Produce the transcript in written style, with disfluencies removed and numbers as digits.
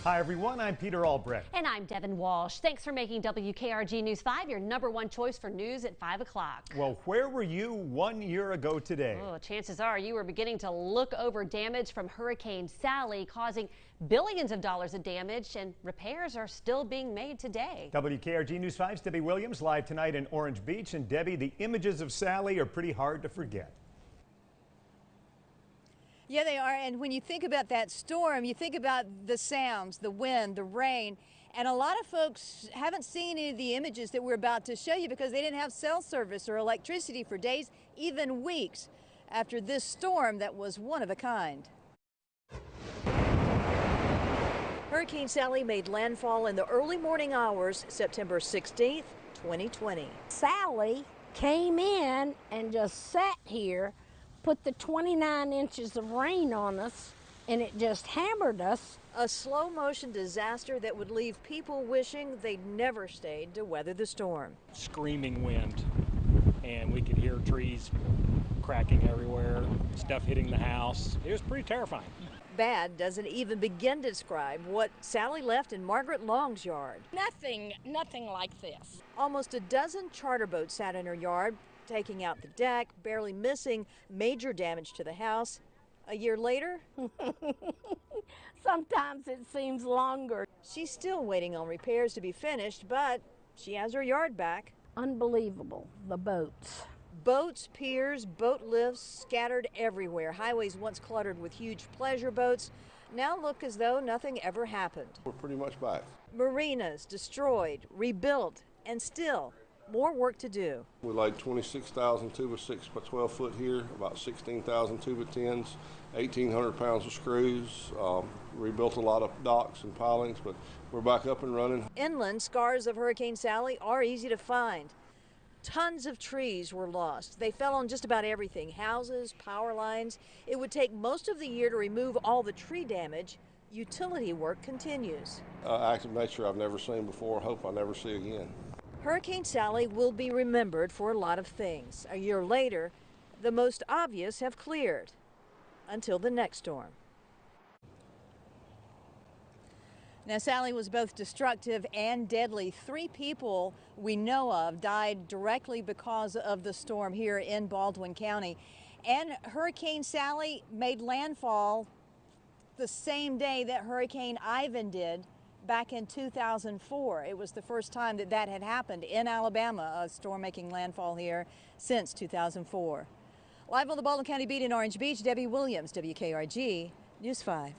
Hi everyone, I'm Peter Albrecht. And I'm Devin Walsh. Thanks for making WKRG News 5 your #1 choice for news at 5 o'clock. Well, where were you 1 year ago today? Oh, chances are you were beginning to look over damage from Hurricane Sally, causing billions of dollars of damage, and repairs are still being made today. WKRG News 5's Debbie Williams live tonight in Orange Beach. And Debbie, the images of Sally are pretty hard to forget. Yeah, they are. And when you think about that storm, you think about the sounds, the wind, the rain. And a lot of folks haven't seen any of the images that we're about to show you because they didn't have cell service or electricity for days, even weeks, after this storm that was one of a kind. Hurricane Sally made landfall in the early morning hours, September 16th, 2020. Sally came in and just sat here, put the 29 inches of rain on us, and it just hammered us. A slow motion disaster that would leave people wishing they'd never stayed to weather the storm. Screaming wind, and we could hear trees cracking everywhere, stuff hitting the house. It was pretty terrifying. Bad doesn't even begin to describe what Sally left in Margaret Long's yard. Nothing like this. Almost a dozen charter boats sat in her yard, taking out the deck, barely missing major damage to the house. A year later, Sometimes it seems longer. she's still waiting on repairs to be finished, but she has her yard back. Unbelievable, the boats. Boats, piers, boat lifts scattered everywhere. Highways once cluttered with huge pleasure boats now look as though nothing ever happened. We're pretty much back. Marinas destroyed, rebuilt, and still more work to do. We laid 26,000 tube of 6 by 12 foot here, about 16,000 tube of 10s, 1,800 pounds of screws, rebuilt a lot of docks and pilings, but we're back up and running. Inland, scars of Hurricane Sally are easy to find. Tons of trees were lost. They fell on just about everything, houses, power lines. It would take most of the year to remove all the tree damage. Utility work continues. Active nature I've never seen before, hope I never see again. Hurricane Sally will be remembered for a lot of things. A year later, the most obvious have cleared until the next storm. Now, Sally was both destructive and deadly. 3 people we know of died directly because of the storm here in Baldwin County. And Hurricane Sally made landfall the same day that Hurricane Ivan did back in 2004. It was the first time that that had happened in Alabama, a storm making landfall here since 2004. Live on the Baldwin County beat in Orange Beach, Debbie Williams, WKRG News 5.